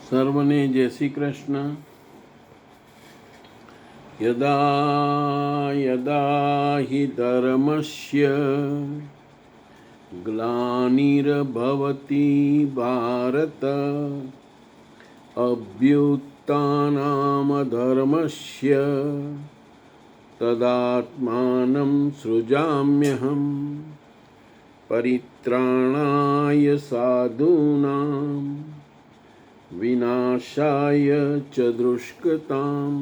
સર્વને જય શ્રી કૃષ્ણ. યદા યદા હિ ધર્મસ્ય ગ્લાનિર્ભવતી ભારત અભ્યુત્થાનમ ધર્મસ્ય તદાત્માનં સૃજામ્યહં પરિત્રાણાય સાધૂનાં વિનાશાય ચ દુષ્કૃતાં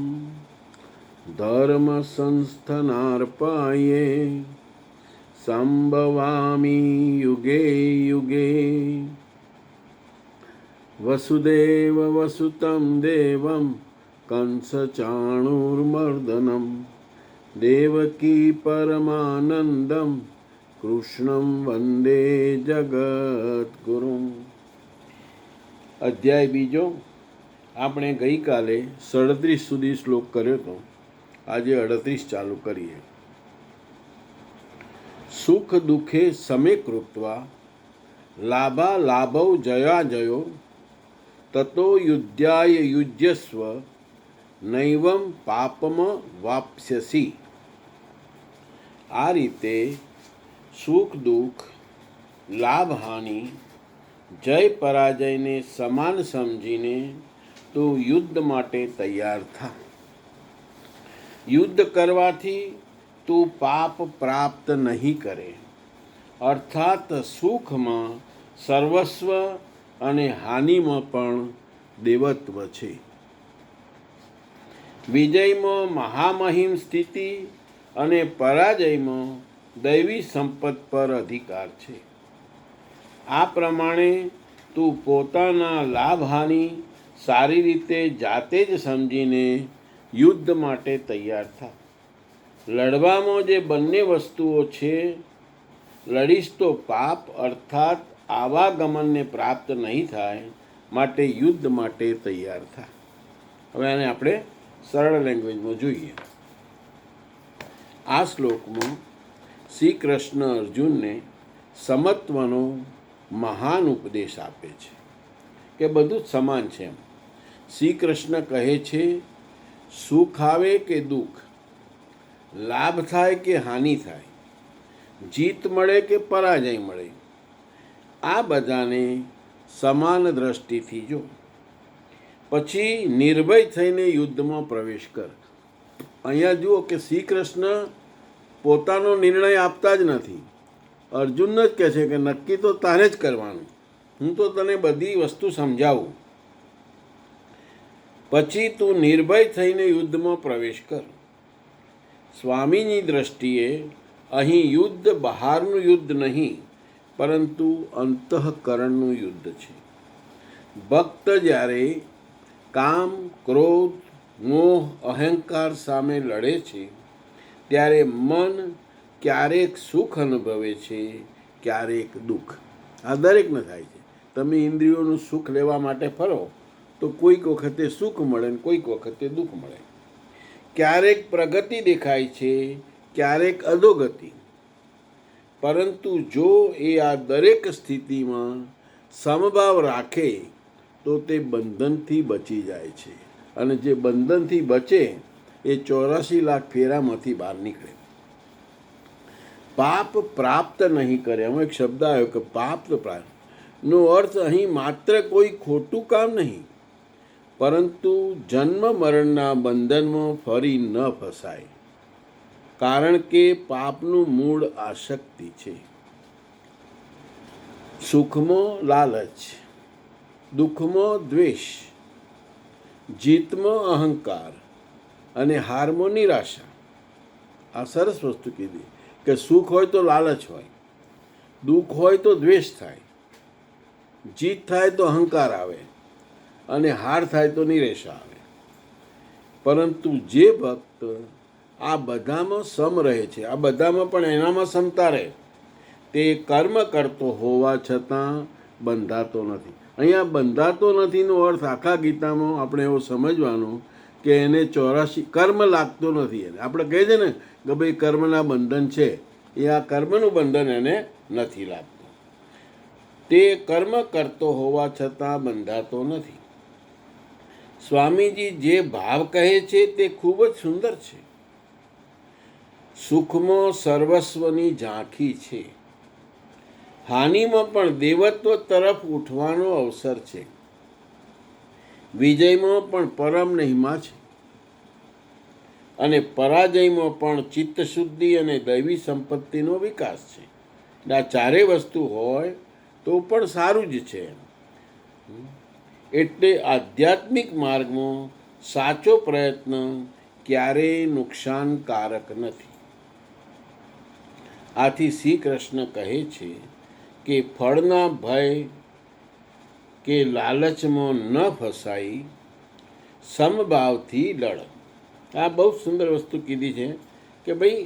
ધર્મ સંસ્થાનાર્પાયે સંભવામિ યુગે યુગે. વસુદેવ વસુતં દેવં કંસ ચાણૂરમર્દનમ દેવકી પરમાનંદમ કૃષ્ણં વંદે જગદ્ગુરુમ. અધ્યાય બીજો. આપણે ગઈકાલે 37 સુધી શ્લોક કર્યો હતો. આજે 38 ચાલુ કરીએ. સુખ દુઃખે સમે કૃત્વા લાભા લાભૌ જયા જયો તતો યુદ્ધાય યુજ્યસ્વ નૈવં પાપમ વાપ્સ્યસી. આ રીતે સુખ દુઃખ લાભ હાનિ જય પરાજયને સમાન સમજીને તું યુદ્ધ માટે તૈયાર થા. યુદ્ધ કરવાથી તું પાપ પ્રાપ્ત નહીં કરે. અર્થાત સુખમાં સર્વસ્વ અને હાનિમાં પણ દેવત્વ છે. વિજયમાં મહામહિમ સ્થિતિ અને પરાજયમાં દૈવી સંપત્તિ પર અધિકાર છે. આ પ્રમાણે તું પોતાના લાભ હાનિ સારી રીતે જાતે જ સમજીને યુદ્ધ માટે તૈયાર થા. લડવામાં જે બંને વસ્તુઓ છે, લડીશ તો પાપ અર્થાત આવાગમનને પ્રાપ્ત નહીં થાય, માટે યુદ્ધ માટે તૈયાર થા. હવે આને આપણે સરળ લેંગ્વેજમાં જોઈએ. આ શ્લોકમાં શ્રી કૃષ્ણ અર્જુનને સમત્વનો મહાન ઉપદેશ આપે છે કે બધું જ સમાન છે. એમ શ્રી કૃષ્ણ કહે છે, સુખ આવે કે દુઃખ, લાભ થાય કે હાનિ થાય, જીત મળે કે પરાજય મળે, આ બધાને સમાન દ્રષ્ટિથી જો. પછી નિર્ભય થઈને યુદ્ધમાં પ્રવેશ કર. અહીંયા જુઓ કે શ્રી કૃષ્ણ પોતાનો નિર્ણય આપતા જ નથી. અર્જુનને જ કહે છે કે નક્કી તો તારે જ કરવાનું, હું તો તને બધી વસ્તુ સમજાવું. પછી તું નિર્ભય થઈને યુદ્ધમાં પ્રવેશ કર. સ્વામીની દ્રષ્ટિએ અહીં યુદ્ધ બહારનું યુદ્ધ નહીં, પરંતુ અંતઃકરણનું યુદ્ધ છે. ભક્ત જ્યારે કામ, ક્રોધ, મોહ, અહંકાર સામે લડે છે, ત્યારે મન ક્યારેક સુખ અનુભવે છે, ક્યારેક દુઃખ. આ દરેકને થાય છે. તમે ઇન્દ્રિયોનું સુખ લેવા માટે ફરો તો કોઈક વખતે સુખ મળે ને કોઈક વખતે દુઃખ મળે. ક્યારેક પ્રગતિ દેખાય છે, ક્યારેક અધોગતિ. પરંતુ જો એ આ દરેક સ્થિતિમાં સમભાવ રાખે તો તે બંધનથી બચી જાય છે. અને જે બંધનથી બચે એ 84 લાખ ફેરામાંથી બહાર નીકળે. પાપ પ્રાપ્ત નહીં કરે. એમાં એક શબ્દ આવ્યો કે પાપ પ્રાપ્ત નો અર્થ અહીં માત્ર કોઈ ખોટું કામ નહીં, પરંતુ જન્મ મરણના બંધનમાં ફરી ન ફસાય. કારણ કે પાપનું મૂળ આસક્તિ છે. સુખમાં લાલચ, દુઃખમાં દ્વેષ, જીતમાં અહંકાર અને હારમાં નિરાશા. આ સરસ વસ્તુ કીધી કે સુખ હોય તો લાલચ હોય, દુઃખ હોય તો દ્વેષ થાય, જીત થાય તો અહંકાર આવે અને હાર થાય તો નિરાશા આવે. પરંતુ જે ભક્ત આ બધામાં સમ રહે છે, આ બધામાં પણ એનામાં સમતા રહે, તે કર્મ કરતો હોવા છતાં બંધાતો નથી. અહીંયા બંધાતો નથીનો અર્થ આખા ગીતામાં આપણે એવો સમજવાનો કે એને 84 કર્મ લાગતો નથી. એને આપણે કહીએ છીએ ને કે ભાઈ કર્મના બંધન છે, એ આ કર્મનું બંધન એને નથી લાગતું. તે કર્મ કરતો હોવા છતાં બંધાતો નથી. સ્વામીજી જે ભાવ કહે છે તે ખૂબ જ સુંદર છે. સુખમાં સર્વસ્વની ઝાંખી છે, હાનિમાં પણ દેવત્વ તરફ ઉઠવાનો અવસર છે, વિજયમાં પણ પરમ મહિમા છે અને પરાજયમાં પણ ચિત્તશુદ્ધિ અને દૈવી સંપત્તિનો વિકાસ છે. આ ચારેય વસ્તુ હોય તો પણ સારું જ છે. એટલે આધ્યાત્મિક માર્ગમાં સાચો પ્રયત્ન ક્યારેય નુકસાનકારક નથી. આથી શ્રી કૃષ્ણ કહે છે કે ફળના ભય કે લાલચમાં ન ફસાઈ સમભાવથી લડ. આ બહુ સુંદર વસ્તુ કીધી છે કે ભાઈ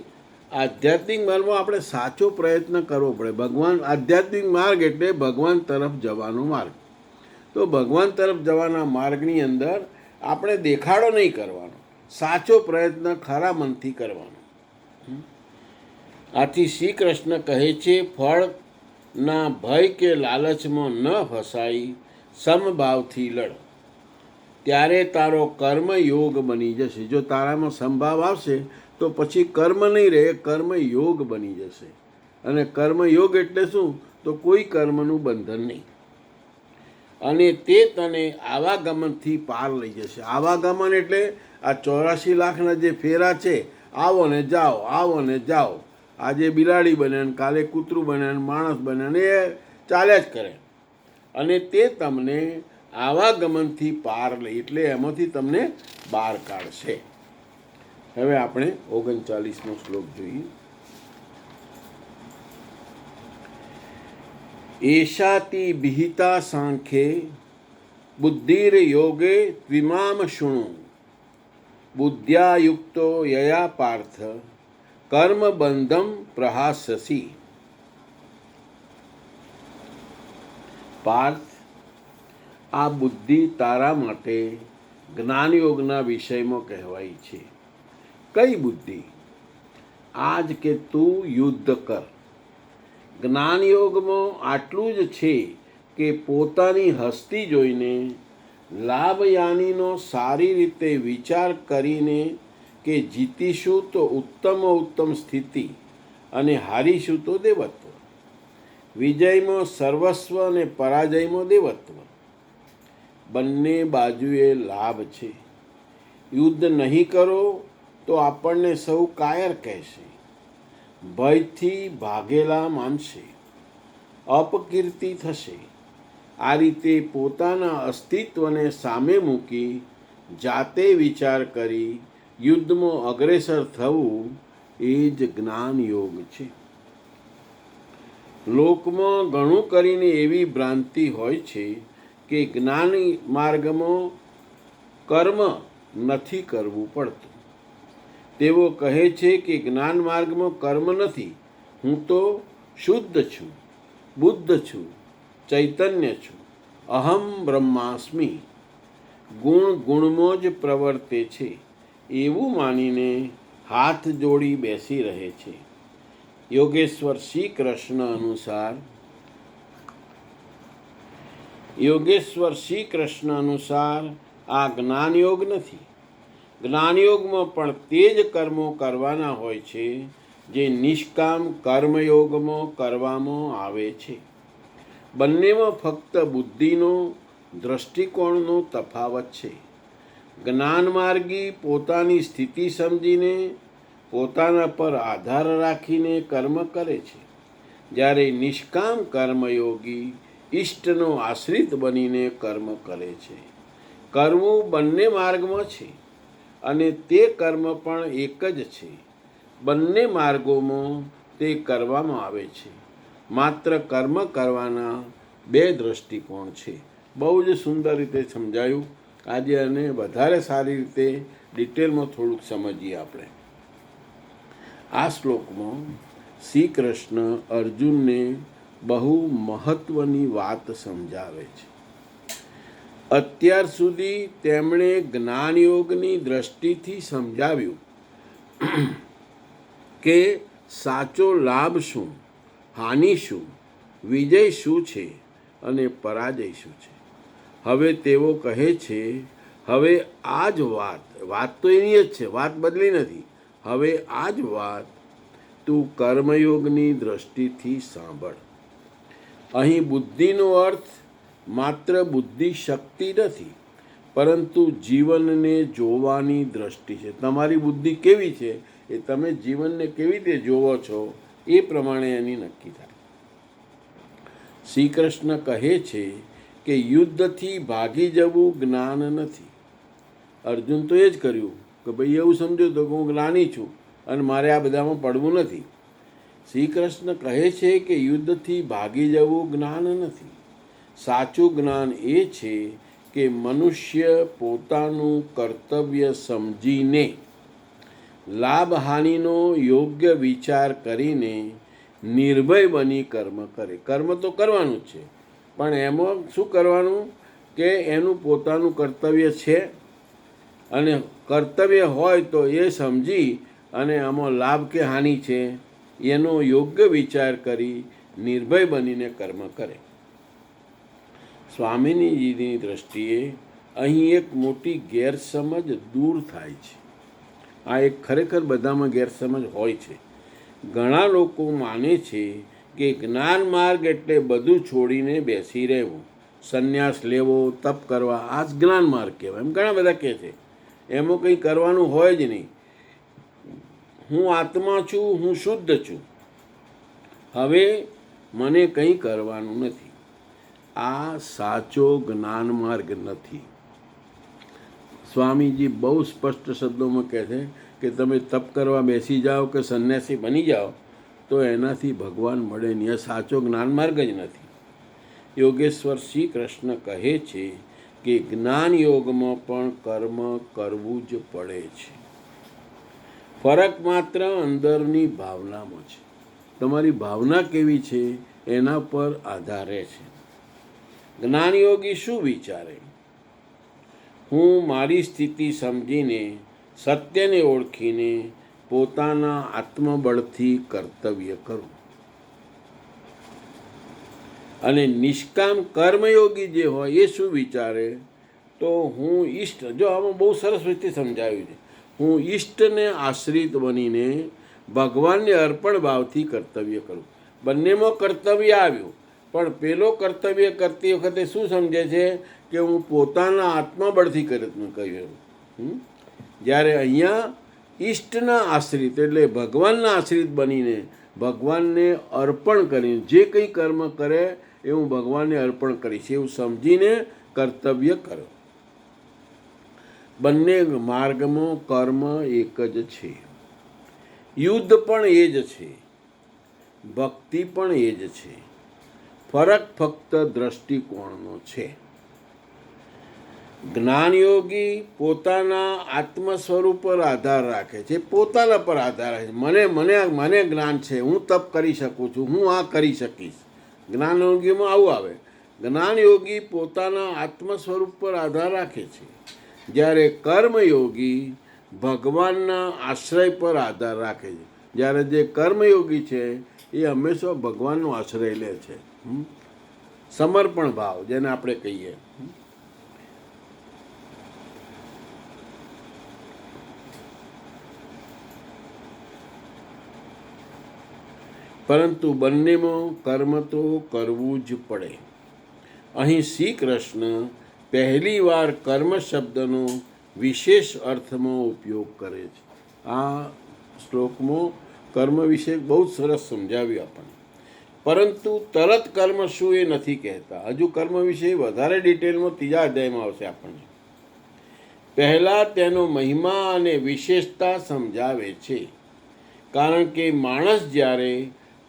આધ્યાત્મિક માર્ગમાં આપણે સાચો પ્રયત્ન કરવો પડે. ભગવાન, આધ્યાત્મિક માર્ગ એટલે ભગવાન તરફ જવાનો માર્ગ. તો ભગવાન તરફ જવાના માર્ગની અંદર આપણે દેખાડો નહીં કરવાનો, સાચો પ્રયત્ન ખરા મનથી કરવાનો. આથી શ્રી કૃષ્ણ કહે છે ફળના ભય કે લાલચમાં ન ફસાઈ સમભાવથી લડ, ત્યારે તારો કર્મયોગ બની જશે. જો તારામાં સંભાવ આવશે તો પછી કર્મ નહીં રહે, કર્મયોગ બની જશે. અને કર્મયોગ એટલે શું? તો કોઈ કર્મનું બંધન નહીં. અને તે તને આવાગમનથી પાર લઈ જશે. આવાગમન એટલે આ 84 લાખના જે ફેરા છે, આવો ને જાઓ, આવો ને જાઓ. આજે બિલાડી બને ને કાલે કૂતરું બને ને માણસ બને ને એ ચાલ્યા જ કરે. અને તે તમને આવાગમનથી પાર લઈ, એટલે એમાંથી તમને બહાર કાઢશે. હવે આપણે 39મો શ્લોક જોઈએ. એશાતિ વિહિતા સાંખ્યે બુદ્ધિર યોગે ત્વિમામ શૃણુ બુદ્ધ્યા યુક્તો યયા પાર્થ કર્મબંધમ પ્રહાસસી. પાર્થ, આ બુદ્ધિ તારા માટે જ્ઞાનયોગના વિષયમાં કહેવાય છે. કઈ બુદ્ધિ? આજ કે તું યુદ્ધ કર. જ્ઞાનયોગમાં આટલું જ છે કે પોતાની હસ્તી જોઈને લાભયાનીનો સારી રીતે વિચાર કરીને કે જીતીશું તો ઉત્તમ સ્થિતિ અને હારીશું તો દેવત્વ. વિજયમાં સર્વસ્વ અને પરાજયમાં દેવત્વ. બંને બાજુએ લાભ છે. યુદ્ધ નહીં કરો તો આપણને સૌ કાયર કહેશે, ભયથી ભાગેલા માનશે, અપકીર્તિ થશે. આ રીતે પોતાના અસ્તિત્વને સામે મૂકી જાતે વિચાર કરી યુદ્ધમાં અગ્રેસર થવું એ જ જ્ઞાન યોગ છે. લોકમાં ઘણું કરીને એવી ભ્રાંતિ હોય છે કે જ્ઞાન માર્ગમાં કર્મ નથી કરવું પડતું. તેઓ કહે છે કે જ્ઞાન માર્ગમાં કર્મ નથી, હું તો શુદ્ધ છું, બુદ્ધ છું, ચૈતન્ય છું, અહમ બ્રહ્માસ્મિ. ગુણમાં જ પ્રવર્તે છે એવું માનીને હાથ જોડી બેસી રહે છે. યોગેશ્વર શ્રી કૃષ્ણ અનુસાર આ જ્ઞાનયોગ નથી. જ્ઞાનયોગમાં પણ તે જ કર્મો કરવાના હોય છે જે નિષ્કામ કર્મયોગમાં કરવામાં આવે છે. બંનેમાં ફક્ત બુદ્ધિનો, દ્રષ્ટિકોણનો તફાવત છે. જ્ઞાનમાર્ગી પોતાની સ્થિતિ સમજીને પોતાના પર આધાર રાખીને કર્મ કરે છે, જ્યારે નિષ્કામ કર્મયોગી ઈષ્ટનો આશ્રિત બનીને કર્મ કરે છે. કરવું બંને માર્ગમાં છે અને તે કર્મ પણ એક જ છે. બંને માર્ગોમાં તે કરવામાં આવે છે. માત્ર કર્મ કરવાના બે દ્રષ્ટિકોણ છે. બહુ જ સુંદર રીતે સમજાયું. આજે અને વધારે સારી રીતે ડિટેલમાં થોડુંક સમજીએ આપણે. આ શ્લોકમાં શ્રી કૃષ્ણ અર્જુનને બહુ મહત્વની વાત સમજાવે છે. અત્યાર સુધી તેમણે જ્ઞાનયોગની દ્રષ્ટિથી સમજાવ્યું કે સાચો લાભ શું, હાનિ શું, વિજય શું છે અને પરાજય શું છે. હવે તેઓ કહે છે, હવે આ જ વાત તો એની જ છે, વાત બદલી નથી. હવે આ જ વાત તું કર્મયોગની દ્રષ્ટિથી સાંભળ. અહીં બુદ્ધિનો અર્થ માત્ર બુદ્ધિ શક્તિ નથી, પરંતુ જીવનને જોવાની દ્રષ્ટિ છે. તમારી બુદ્ધિ કેવી છે એ તમે જીવનને કેવી રીતે જોવો છો એ પ્રમાણે એની નક્કી થાય. શ્રી કૃષ્ણ કહે છે કે યુદ્ધથી ભાગી જવું જ્ઞાન નથી. અર્જુન તો એ જ કર્યું કે ભાઈ એવું સમજો તો કે હું જ્ઞાની છું અને મારે આ બધામાં પડવું નથી. શ્રી કૃષ્ણ કહે છે કે યુદ્ધથી ભાગી જવું જ્ઞાન નથી. સાચું જ્ઞાન એ છે કે મનુષ્ય પોતાનું કર્તવ્ય સમજીને લાભ હાનિનો યોગ્ય વિચાર કરીને નિર્ભય બની કર્મ કરે. કર્મ તો કરવાનું જ છે, પણ એમાં શું કરવાનું કે એનું પોતાનું કર્તવ્ય છે અને કર્તવ્ય હોય તો એ સમજી અને આમાં લાભ કે હાનિ છે એનો યોગ્ય વિચાર કરી નિર્ભય બનીને કર્મ કરે. સ્વામિનીજીની દ્રષ્ટિએ અહીં એક મોટી ગેરસમજ દૂર થાય છે. આ એક ખરેખર બધામાં ગેરસમજ હોય છે. ઘણા લોકો માને છે કે જ્ઞાન માર્ગ એટલે બધું છોડીને બેસી રહેવું, સંન્યાસ લેવો, તપ કરવા, આ જ જ્ઞાન માર્ગ કહેવાય. એમ ઘણા બધા કહે છે એમાં કંઈ કરવાનું હોય જ નહીં. હું આત્મા છું, હું શુદ્ધ છું, હવે મને કંઈ કરવાનું નથી. આ સાચો જ્ઞાન માર્ગ નથી. સ્વામીજી બહુ સ્પષ્ટ શબ્દોમાં કહે છે કે તમે તપ કરવા બેસી જાઓ કે સંન્યાસી બની જાઓ તો એનાથી ભગવાન મળે નહીં. આ સાચો જ્ઞાન માર્ગ જ નથી. યોગેશ્વર શ્રી કૃષ્ણ કહે છે કે જ્ઞાન યોગમાં પણ કર્મ કરવું જ પડે છે. ફરક માત્ર અંદરની ભાવનામાં છે. તમારી ભાવના કેવી છે એના પર આધારે છે. જ્ઞાનયોગી શું વિચારે? હું મારી સ્થિતિ સમજીને સત્યને ઓળખીને પોતાના આત્મબળથી કર્તવ્ય કરું. અને નિષ્કામ કર્મયોગી જે હોય એ શું વિચારે તો હું ઈષ્ટ, જો આમાં બહુ સરસ રીતે સમજાવ્યું છે, હું ઈષ્ટને આશ્રિત બનીને ભગવાનને અર્પણ ભાવથી કર્તવ્ય કરું. બંનેમાં કર્તવ્ય આવ્યું, પણ પેલો કર્તવ્ય કરતી વખતે શું સમજે છે કે હું પોતાના આત્મબળથી કર્યું. જ્યારે અહીંયા ઈષ્ટના આશ્રિત એટલે ભગવાનના આશ્રિત બનીને ભગવાનને અર્પણ કરીને જે કંઈ કર્મ કરે એ હું ભગવાનને અર્પણ કરીશ એવું સમજીને કર્તવ્ય કરો. બંને માર્ગમાં કર્મ એક જ છે. યુદ્ધ પણ એ જ છે, ભક્તિ પણ એ જ છે. ફરક ફક્ત દ્રષ્ટિકોણનો છે. જ્ઞાનયોગી પોતાના આત્મ સ્વરૂપ પર આધાર રાખે છે, પોતાના પર આધાર રાખે છે. મને જ્ઞાન છે, હું તપ કરી શકું છું, હું આ કરી શકીશ. જ્ઞાનયોગીમાં આવું આવે. જ્ઞાનયોગી પોતાના આત્મ સ્વરૂપ પર આધાર રાખે છે, જ્યારે કર્મયોગી ભગવાનના આશ્રય પર આધાર રાખે છે. જ્યારે જે કર્મયોગી છે એ હંમેશા ભગવાનનો આશ્રય લે છે. સમર્પણ ભાવ જેને આપણે કહીએ. પરંતુ બંનેમાં કર્મ તો કરવું જ પડે. અહીં શ્રી કૃષ્ણ પહેલી વાર કર્મ શબ્દનો વિશેષ અર્થમાં ઉપયોગ કરે છે. આ શ્લોકમાં કર્મ વિશે બહુ જ સરસ સમજાવ્યું આપણને. પરંતુ તરત કર્મ શું એ નથી કહેતા. હજુ કર્મ વિશે વધારે ડિટેલમાં ત્રીજા અધ્યાયમાં આવશે આપણને. પહેલાં તેનો મહિમા અને વિશેષતા સમજાવે છે. કારણ કે માણસ જ્યારે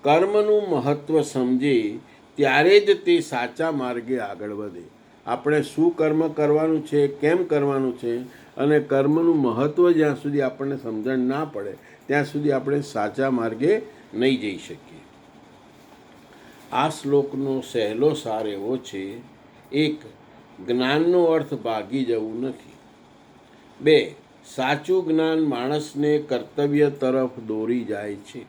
કર્મનું મહત્ત્વ સમજે ત્યારે જ તે સાચા માર્ગે આગળ વધે. આપણે શું કર્મ કરવાનું છે, કેમ કરવાનું છે અને કર્મનું મહત્ત્વ જ્યાં સુધી આપણને સમજણ ના પડે ત્યાં સુધી આપણે સાચા માર્ગે નહીં જઈ શકીએ. આ શ્લોકનો સહેલો સાર એવો છે: 1. જ્ઞાનનો અર્થ ભાગી જવું નથી. 2. સાચું જ્ઞાન માણસને કર્તવ્ય તરફ દોરી જાય છે.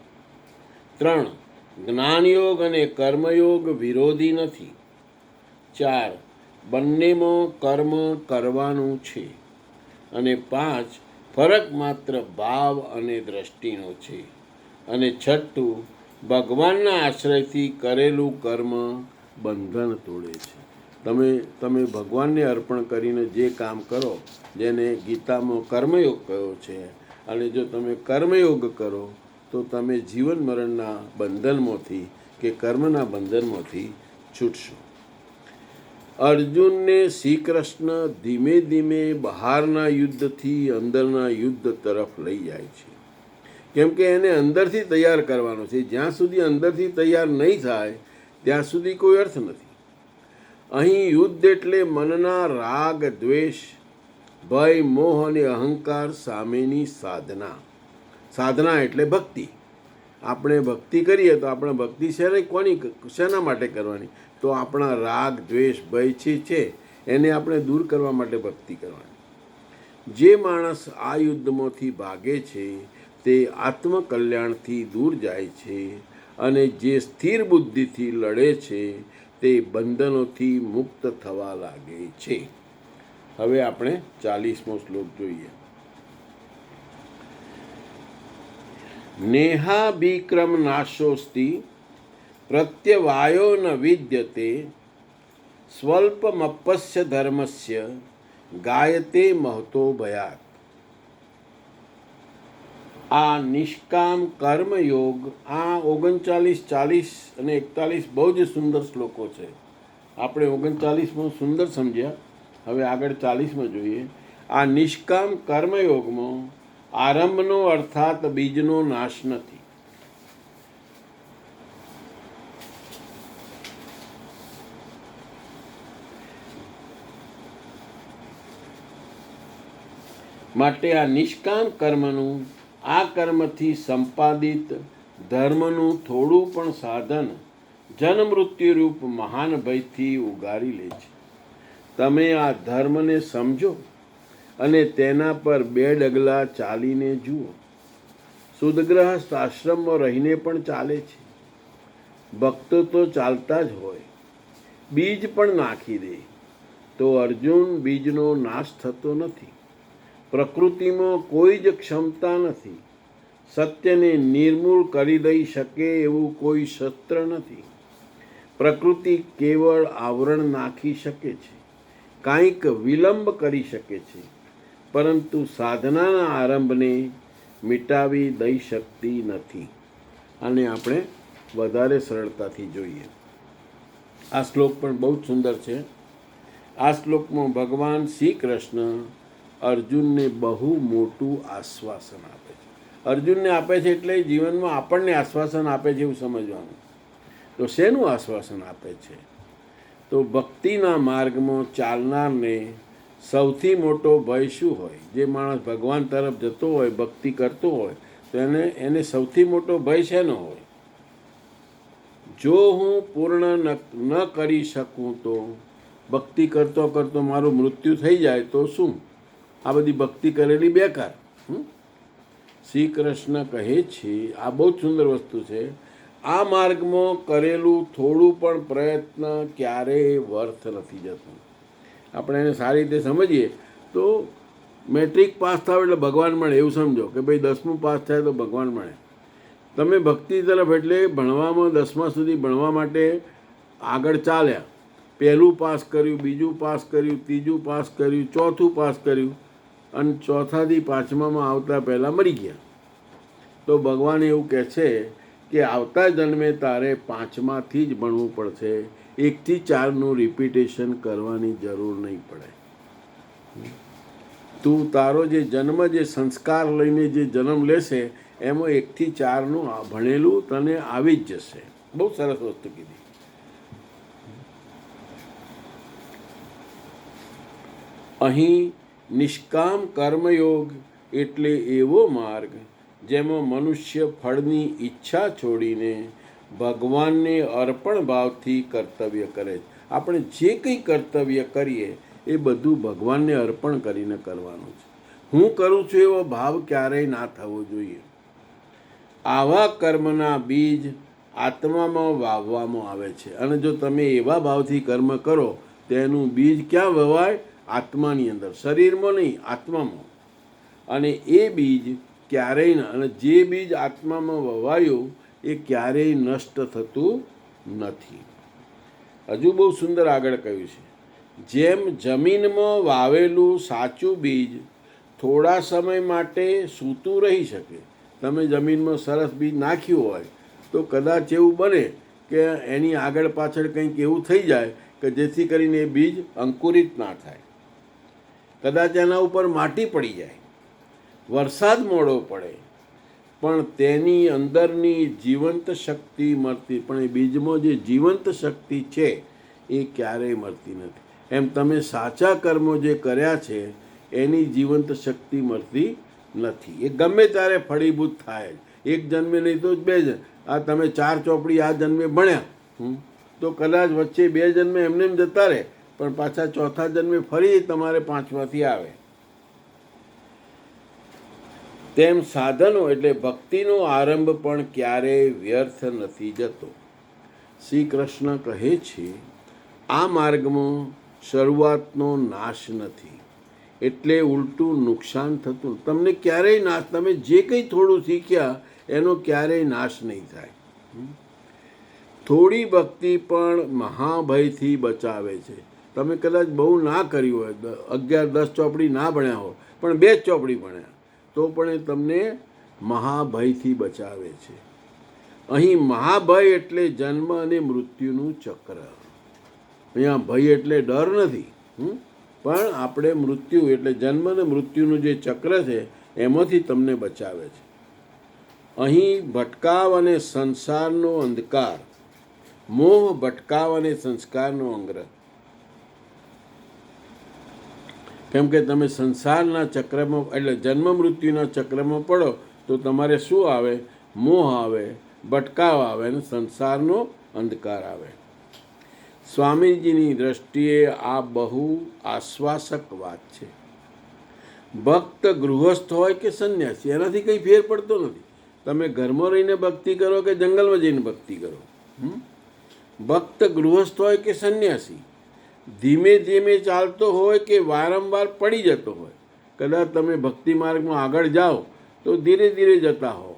3. જ્ઞાનયોગ અને કર્મયોગ વિરોધી નથી. 4. બંનેમાં કર્મ કરવાનું છે. અને 5 ફરક માત્ર ભાવ અને દ્રષ્ટિનો છે. અને 6 ભગવાનના આશ્રયથી કરેલું કર્મ બંધન તોડે છે. તમે ભગવાનને અર્પણ કરીને જે કામ કરો, જેને ગીતામાં કર્મયોગ કહ્યો છે, અને જો તમે કર્મયોગ કરો તો તમે જીવન મરણના બંધનમાંથી કે કર્મના બંધનમાંથી છૂટશો. અર્જુનને શ્રી કૃષ્ણ ધીમે ધીમે બહારના યુદ્ધથી અંદરના યુદ્ધ તરફ લઈ જાય છે, કેમ કે એને અંદરથી તૈયાર કરવાનો છે. જ્યાં સુધી અંદરથી તૈયાર નહીં થાય ત્યાં સુધી કોઈ અર્થ નથી. અહીં યુદ્ધ એટલે મનના રાગ, દ્વેષ, ભય, મોહ અને અહંકાર સામેની સાધના. સાધના એટલે ભક્તિ. આપણે ભક્તિ કરીએ તો આપણે ભક્તિ શેના માટે કરવાની? તો આપણા રાગ, દ્વેષ, ભય છે એને આપણે દૂર કરવા માટે ભક્તિ કરવાની. જે માણસ આ યુદ્ધમાંથી ભાગે છે તે આત્મકલ્યાણથી દૂર જાય છે, અને જે સ્થિર બુદ્ધિથી લડે છે તે બંધનોથી મુક્ત થવા લાગે છે. હવે આપણે 40મો શ્લોક જોઈએ. નેહાભિક્રમ નાશોસ્તિ પ્રત્યવાયો ન વિદ્યતે સ્વલ્પમપ્યસ્ય ધર્મસ્ય ગાયતે મહતો ભયાત. આ નિષ્કામ કર્મયોગ, આ 39, 40 અને 41 બહુ જ સુંદર શ્લોકો છે. આપણે 39માં સુંદર સમજ્યા, હવે આગળ 40માં જોઈએ. આ નિષ્કામ કર્મયોગમાં આરંભનો અર્થાત બીજનો નાશ નથી. માટે આ નિષ્કામ કર્મનું, આ કર્મથી સંપાદિત ધર્મનું થોડું પણ સાધન જન્મમૃત્યુરૂપ મહાન ભયથી ઉગારી લે છે. તમે આ ધર્મને સમજો અને તેના પર 2 ડગલા ચાલીને જુઓ. શુદ્ધગ્રહસ્થ આશ્રમમાં રહીને પણ ચાલે છે. ભક્તો તો ચાલતા જ હોય. બીજ પણ નાખી દે તો અર્જુન બીજનો નાશ થતો નથી. પ્રકૃતિમાં કોઈ જ ક્ષમતા નથી. સત્યને નિર્મૂળ કરી દઈ શકે એવું કોઈ શસ્ત્ર નથી. પ્રકૃતિ કેવળ આવરણ નાખી શકે છે, કાંઈક વિલંબ કરી શકે છે, પરંતુ સાધનાના આરંભને મિટાવી દઈ શકતી નથી. આને આપણે વધારે સરળતાથી જોઈએ. આ શ્લોક પણ બહુ જ સુંદર છે. આ શ્લોકમાં ભગવાન શ્રી કૃષ્ણ અર્જુનને બહુ મોટું આશ્વાસન આપે છે. અર્જુનને આપે છે એટલે જીવનમાં આપણને આશ્વાસન આપે છે એવું સમજવાનું. તો શેનું આશ્વાસન આપે છે? તો ભક્તિના માર્ગમાં ચાલનારને સૌથી મોટો ભય શું હોય? જે માણસ ભગવાન તરફ જતો હોય, ભક્તિ કરતો હોય, તો એને સૌથી મોટો ભય શેનો હોય? જો હું પૂર્ણ ન કરી શકું તો, ભક્તિ કરતો કરતો મારું મૃત્યુ થઈ જાય તો શું? આ બધી ભક્તિ કરેલી બેકાર. શ્રી કૃષ્ણ કહે છે, આ બહુ જ સુંદર વસ્તુ છે, આ માર્ગમાં કરેલું થોડું પણ પ્રયત્ન ક્યારેય વ્યર્થ નથી જતું. આપણે એને સારી રીતે સમજીએ તો મેટ્રિક પાસ થાવ એટલે ભગવાન મળે એવું સમજો, કે ભાઈ 10મું પાસ થાય તો ભગવાન મળે. તમે ભક્તિ તરફ એટલે ભણવામાં 10મા સુધી ભણવા માટે આગળ ચાલ્યા. 1લું પાસ કર્યું, 2જું પાસ કર્યું, 3જું પાસ કર્યું, 4થું પાસ કર્યું, અને 4થાથી 5મામાં આવતા પહેલાં મરી ગયા. તો ભગવાન એવું કહે છે કે આવતા જન્મે તારે 5માથી જ ભણવું પડશે. 1 થી 4નું રિપીટેશન કરવાની જરૂર નહીં પડે. તું તારો જે જન્મ, જે સંસ્કાર લઈને જે જન્મ લેશે એમાં 1 થી 4નું ભણેલું તને આવી જ જશે. બહુ સરસ વસ્તુ કીધી. અહીં નિષ્કામ કર્મયોગ એટલે એવો માર્ગ જેમાં મનુષ્ય ફળની ઈચ્છા છોડીને ભગવાનને અર્પણ ભાવથી કર્તવ્ય કરે છે. આપણે જે કંઈ કર્તવ્ય કરીએ એ બધું ભગવાનને અર્પણ કરીને કરવાનું છે. હું કરું છું એવો ભાવ ક્યારેય ના થવો જોઈએ. આવા કર્મના બીજ આત્મામાં વાવવામાં આવે છે, અને જો તમે એવા ભાવથી કર્મ કરો તેનું બીજ ક્યાં વવાય? આત્માની અંદર, શરીરમાં નહીં, આત્મામાં. અને એ બીજ ક્યારેય ના, અને જે બીજ આત્મામાં વવાયું એ ક્યારેય નષ્ટ થતું નથી. હજુ બહુ સુંદર આગળ કહ્યું છે, જેમ જમીનમાં વાવેલું સાચું બીજ થોડા સમય માટે સૂતું રહી શકે. તમે જમીનમાં સરસ બીજ નાખ્યું હોય તો કદાચ એવું બને કે એની આગળ પાછળ કંઈક એવું થઈ જાય કે જેથી કરીને એ બીજ અંકુરિત ના થાય. કદાચ એના ઉપર માટી પડી જાય, વરસાદ મોડો પડે, પણ તેની અંદરની જીવંત શક્તિ મળતી, પણ એ બીજમાં જે જીવંત શક્તિ છે એ ક્યારેય મળતી નથી. એમ તમે સાચા કર્મો જે કર્યા છે એની જીવંત શક્તિ મળતી નથી. એ ગમે ત્યારે ફળીભૂત થાય. એક જન્મે નહીં તો 2 જન્મ. આ તમે 4 ચોપડી આ જન્મે ભણ્યા તો કદાચ વચ્ચે 2 જન્મે એમને એમ જતા રહે, પણ પાછા ચોથા જન્મે ફરી તમારે 5માંથી આવે. તેમ સાધનો એટલે ભક્તિનો આરંભ પણ ક્યારેય વ્યર્થ નથી જતો. શ્રી કૃષ્ણ કહે છે, આ માર્ગમાં શરૂઆતનો નાશ નથી, એટલે ઉલટું નુકસાન થતું. તમને ક્યારેય નાશ, તમે જે કંઈ થોડું શીખ્યા એનો ક્યારેય નાશ નહીં થાય. થોડી ભક્તિ પણ મહાભયથી બચાવે છે. તમે કદાચ બહુ ના કર્યું હોય, 11-10 ચોપડી ના ભણ્યા હોય, પણ 2 જ ચોપડી ભણ્યા તો પણ એ તમને મહાભયથી બચાવે છે. અહીં મહાભય એટલે જન્મ અને મૃત્યુનું ચક્ર. અહીંયા ભય એટલે ડર નથી, પણ આપણે મૃત્યુ એટલે જન્મ અને મૃત્યુનું જે ચક્ર છે એમાંથી તમને બચાવે છે. અહીં ભટકાવ અને સંસારનો અંધકાર, મોહ, ભટકાવ અને સંસ્કારનો અંગ્રહ. કેમ કે તમે સંસારના ચક્રમાં એટલે જન્મ મૃત્યુના ચક્રમાં પડો તો તમારે શું આવે? મોહ આવે, ભટકાવ આવે અને સંસારનો અંધકાર આવે. સ્વામીજીની દ્રષ્ટિએ આ બહુ આશ્વાસક વાત છે. ભક્ત ગૃહસ્થ હોય કે સંન્યાસી, એનાથી કંઈ ફેર પડતો નથી. તમે ઘરમાં રહીને ભક્તિ કરો કે જંગલમાં જઈને ભક્તિ કરો. ભક્ત ગૃહસ્થ હોય કે સંન્યાસી, ધીમે ધીમે ચાલતો હોય કે વારંવાર પડી જતો હોય. કદાચ તમે ભક્તિ માર્ગમાં આગળ જાઓ તો ધીરે ધીરે જતા હો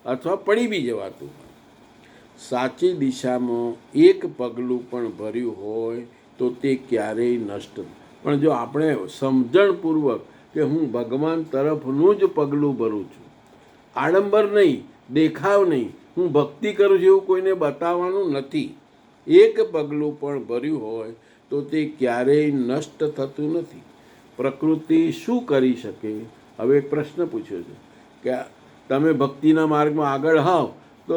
અથવા પડી બી જવાતું હોય. સાચી દિશામાં એક પગલું પણ ભર્યું હોય તો તે ક્યારેય નષ્ટ. પણ જો આપણે સમજણપૂર્વક કે હું ભગવાન તરફનું જ પગલું ભરું છું, આડંબર નહીં, દેખાવ નહીં, હું ભક્તિ કરું છું એવું કોઈને બતાવવાનું નથી, એક પગલું પણ ભર્યું હોય તો તે ક્યારેય નષ્ટ થતું નથી. પ્રકૃતિ શું કરી શકે? હવે એક પ્રશ્ન પૂછ્યો છે કે તમે ભક્તિના માર્ગમાં આગળ આવો તો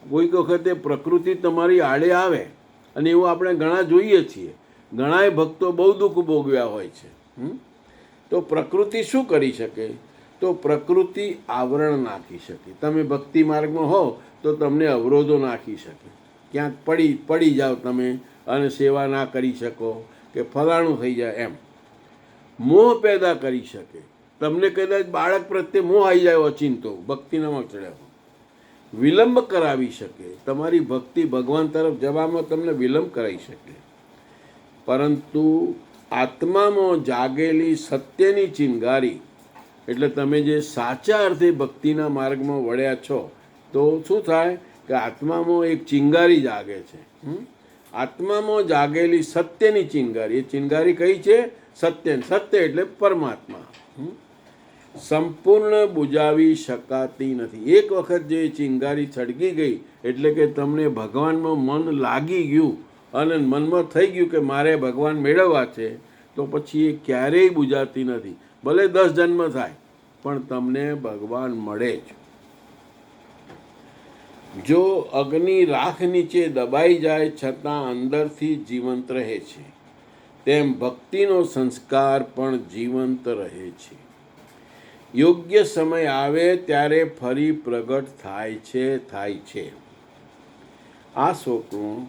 કોઈક વખતે પ્રકૃતિ તમારી આડે આવે, અને એવું આપણે ઘણા જોઈએ છીએ. ઘણાય ભક્તો બહુ દુઃખ ભોગવ્યા હોય છે. તો પ્રકૃતિ શું કરી શકે? તો પ્રકૃતિ આવરણ નાખી શકે. તમે ભક્તિ માર્ગમાં હો તો તમને અવરોધો નાખી શકે. ક્યાંક પડી જાઓ તમે અને સેવા ના કરી શકો કે ફલાણું થઈ જાય એમ. મોહ પેદા કરી શકે. તમને કદાચ બાળક પ્રત્યે મોહ આવી જાય ઓચિંતો ભક્તિનામાં ચડ્યા. વિલંબ કરાવી શકે. તમારી ભક્તિ ભગવાન તરફ જવામાં તમને વિલંબ કરાવી શકે. પરંતુ આત્મામાં જાગેલી સત્યની ચિનગારી, એટલે તમે જે સાચા અર્થે ભક્તિના માર્ગમાં વળ્યા છો તો શું થાય કે આત્મામાં એક ચિંગારી જાગે છે. આત્મામાં જાગેલી સત્યની ચિંગારી. એ ચિંગારી કઈ છે? સત્ય. સત્ય એટલે પરમાત્મા. સંપૂર્ણ બુજાવી શકાતી નથી. એક વખત જે ચિંગારી સળગી ગઈ એટલે કે તમને ભગવાનમાં મન લાગી ગયું અને મનમાં થઈ ગયું કે મારે ભગવાન મેળવવા છે, તો પછી એ ક્યારેય બુજાતી નથી. ભલે 10 જન્મ થાય પણ તમને ભગવાન મળે જ. જો અગ્નિ રાખ નીચે દબાઈ જાય છતાં અંદરથી જીવંત રહે છે, તેમ ભક્તિનો સંસ્કાર પણ જીવંત રહે છે. યોગ્ય સમય આવે ત્યારે ફરી પ્રગટ થાય છે. આ શ્લોકમાં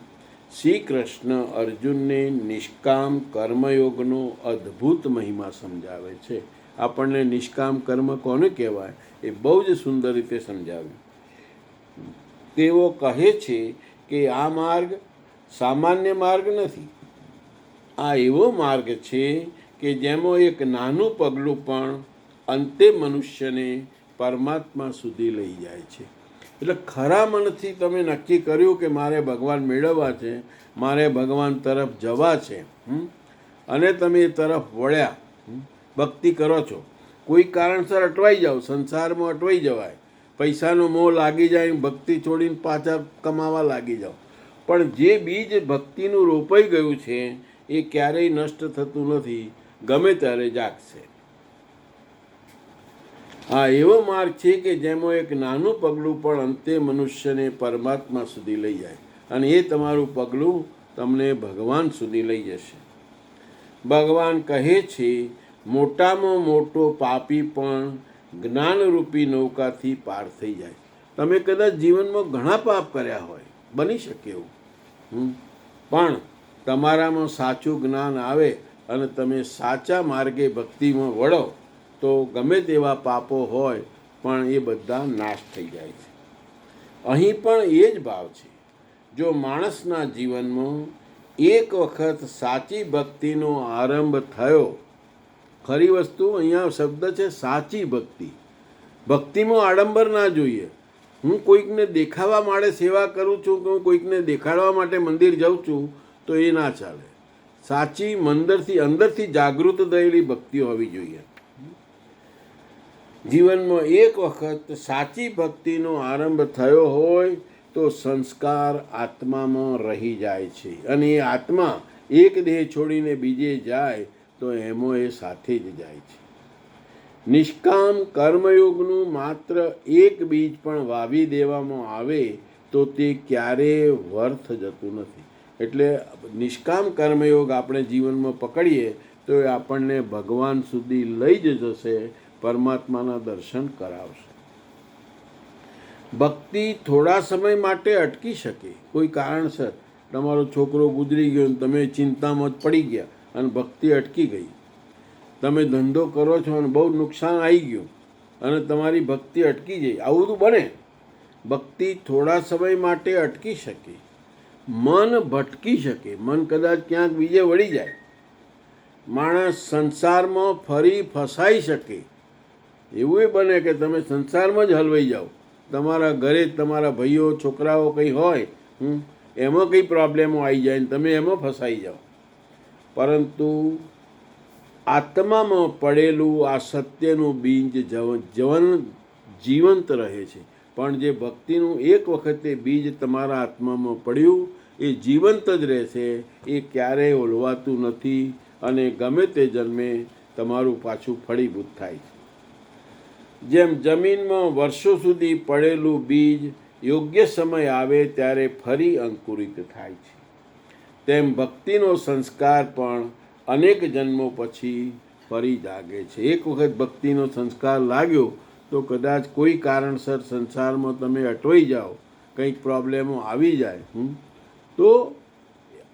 શ્રી કૃષ્ણ અર્જુનને નિષ્કામ કર્મયોગનો અદ્ભુત મહિમા સમજાવે છે. આપણને નિષ્કામ કર્મ કોને કહેવાય એ બહુ જ સુંદર રીતે સમજાવ્યું. તેઓ કહે છે કે આ માર્ગ સામાન્ય માર્ગ નથી. આ એવો માર્ગ છે કે જેમાં એક નાનું પગલું પણ અંતે મનુષ્યને પરમાત્મા સુધી લઈ જાય છે. એટલે ખરા મનથી તમે નક્કી કર્યું કે મારે ભગવાન મેળવવા છે, મારે ભગવાન તરફ જવા છે, અને તમે એ તરફ વળ્યા, ભક્તિ કરો છો. કોઈ કારણસર અટવાઈ જાઓ, સંસારમાં અટવાઈ જવાય, પૈસાનો મોહ લાગી જાય, ભક્તિ છોડીને પાછા કમાવા લાગી જાઓ, પણ જે બીજ ભક્તિનું રોપાઈ ગયું છે એ ક્યારેય નષ્ટ થતું નથી, ગમે ત્યારે જાગશે. આ એવો માર્ગ છે કે જેમાં એક નાનું પગલું પણ અંતે મનુષ્યને પરમાત્મા સુધી લઈ જાય, અને એ તમારું પગલું તમને ભગવાન સુધી લઈ જશે. ભગવાન કહે છે, મોટામાં મોટો પાપી પણ જ્ઞાનરૂપી નૌકાથી પાર થઈ જાય. તમે કદાચ જીવનમાં ઘણા પાપ કર્યા હોય, બની શકે એવું, પણ તમારામાં સાચું જ્ઞાન આવે અને તમે સાચા માર્ગે ભક્તિમાં વળો તો ગમે તેવા પાપો હોય પણ એ બધા નાશ થઈ જાય છે. અહીં પણ એ જ ભાવ છે. જો માણસના જીવનમાં એક વખત સાચી ભક્તિનો આરંભ થયો, ખરી વસ્તુ અહીંયા શબ્દ છે સાચી ભક્તિ. ભક્તિમાં આડંબર ના જોઈએ. હું કોઈકને દેખાવા માટે સેવા કરું છું કે હું કોઈકને દેખાડવા માટે મંદિર જાઉં છું તો એ ના ચાલે. સાચી અંદરથી જાગૃત થયેલી ભક્તિ હોવી જોઈએ. જીવનમાં એક વખત સાચી ભક્તિનો આરંભ થયો હોય તો સંસ્કાર આત્મામાં રહી જાય છે, અને એ આત્મા એક દેહ છોડીને બીજે જાય તો એમાં એ સાથે જ જાય છે. નિષ્કામ કર્મયોગનું માત્ર એક બીજ પણ વાવી દેવામાં આવે તો તે ક્યારેય વ્યર્થ જતું નથી. એટલે નિષ્કામ કર્મયોગ આપણે જીવનમાં પકડીએ તો એ આપણને ભગવાન સુધી લઈ જ જશે, પરમાત્માના દર્શન કરાવશે. ભક્તિ થોડા સમય માટે અટકી શકે. કોઈ કારણસર તમારો છોકરો ગુજરી ગયો, તમે ચિંતામાં જ પડી ગયા અને ભક્તિ અટકી ગઈ. તમે ધંધો કરો છો અને બહુ નુકસાન આવી ગયું અને તમારી ભક્તિ અટકી જાય, આવું બધું બને. ભક્તિ થોડા સમય માટે અટકી શકે, મન ભટકી શકે, મન કદાચ ક્યાંક બીજે વળી જાય, માણસ સંસારમાં ફરી ફસાઈ શકે. એવું એ બને કે તમે સંસારમાં જ હલવાઈ જાઓ, તમારા ઘરે તમારા ભાઈઓ છોકરાઓ કંઈ હોય, એમાં કંઈ પ્રોબ્લેમો આવી જાય ને તમે એમાં ફસાઈ જાઓ. પરંતુ આત્મામાં પડેલું આ સત્યનું બીજ જીવંત રહે છે. પણ જે ભક્તિનું એક વખતે બીજ તમારા આત્મામાં પડ્યું એ જીવંત જ રહેશે, એ ક્યારેય ઓલવાતું નથી અને ગમે તે જન્મે તમારું પાછું ફળીભૂત થાય છે. જેમ જમીનમાં વર્ષો સુધી પડેલું બીજ યોગ્ય સમય આવે ત્યારે ફરી અંકુરિત થાય છે, તેમ ભક્તિનો સંસ્કાર પણ અનેક જન્મો પછી ફરી જાગે છે. એક વખત ભક્તિનો સંસ્કાર લાગ્યો તો કદાચ કોઈ કારણસર સંસારમાં તમે અટવાઈ જાઓ, કંઈક પ્રોબ્લેમો આવી જાય તો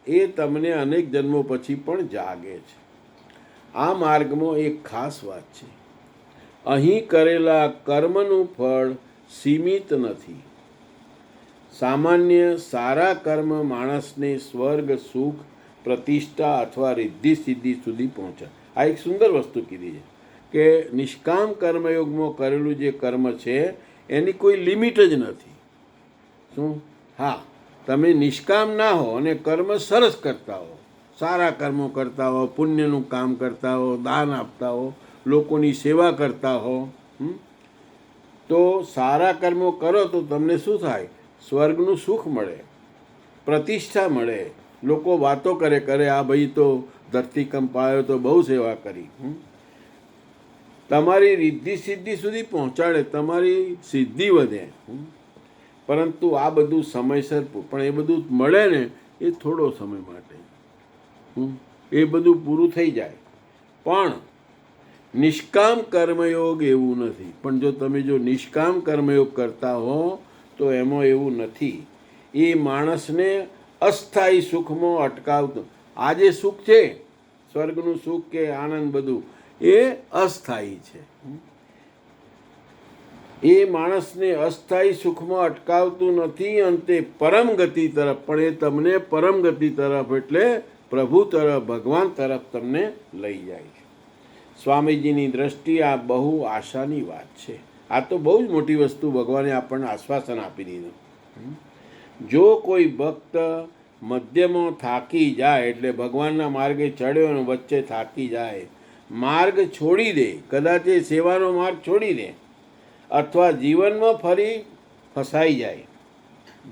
એ તમને અનેક જન્મો પછી પણ જાગે છે. આ માર્ગમાં એક ખાસ વાત છે, અહીં કરેલા કર્મનું ફળ સીમિત નથી. સામાન્ય સારા કર્મ માણસને સ્વર્ગ, સુખ, પ્રતિષ્ઠા અથવા રિદ્ધિ સિદ્ધિ સુધી પહોંચે. આ એક સુંદર વસ્તુ કીધી છે કે નિષ્કામ કર્મયોગમાં કરેલું જે કર્મ છે એની કોઈ લિમિટ જ નથી. શું? હા, તમે નિષ્કામ ના હો અને કર્મ સરસ કરતા હો, સારા કર્મો કરતા હો, પુણ્યનું કામ કરતા હો, દાન આપતા હો, લોકોની સેવા કરતા હો, તો સારા કર્મો કરો તો તમને શું થાય? સ્વર્ગનું સુખ મળે, પ્રતિષ્ઠા મળે, લોકો વાતો કરે આ ભાઈ તો ધરતીકંપ આવ્યો તો બહુ સેવા કરી. તમારી રિદ્ધિ સિદ્ધિ સુધી પહોંચાડે, તમારી સિદ્ધિ વધે. પરંતુ આ બધું સમયસર, પણ એ બધું મળે ને એ થોડો સમય માટે, એ બધું પૂરું થઈ જાય. પણ નિષ્કામ કર્મયોગ એવું નથી. પણ જો નિષ્કામ કર્મયોગ કરતા હો તો એમાં એવું નથી. એ માણસને અસ્થાયી સુખમાં અટકાવતો. આ જે સુખ છે, સ્વર્ગનું સુખ કે આનંદ, બધું એ અસ્થાયી છે. એ માણસને અસ્થાયી સુખમાં અટકાવતું નથી, અંતે પરમ ગતિ તરફ, પણ એ તમને પરમ ગતિ તરફ એટલે પ્રભુ તરફ, ભગવાન તરફ તમને લઈ જાય છે. સ્વામીજીની દ્રષ્ટિએ આ બહુ આશાની વાત છે. આ તો બહુ જ મોટી વસ્તુ ભગવાને આપણને આશ્વાસન આપી દીધું. જો કોઈ ભક્ત મધ્યમાં થાકી જાય, એટલે ભગવાનના માર્ગે ચડ્યો અને વચ્ચે થાકી જાય, માર્ગ છોડી દે, કદાચ એ સેવાનો માર્ગ છોડી દે, અથવા જીવનમાં ફરી ફસાઈ જાય,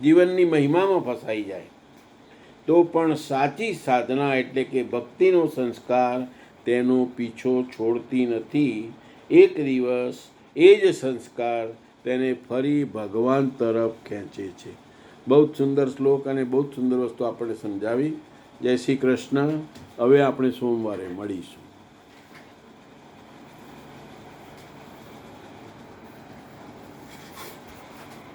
જીવનની મહિમામાં ફસાઈ જાય, તો પણ સાચી સાધના એટલે કે ભક્તિનો સંસ્કાર તેનો પીછો છોડતી નથી. એક દિવસ એ જ સંસ્કાર તેને ફરી ભગવાન તરફ ખેંચે છે. બહુ જ સુંદર શ્લોક અને બહુ જ સુંદર વસ્તુ આપણને સમજાવી. જય શ્રી કૃષ્ણ. હવે આપણે સોમવારે મળીશું.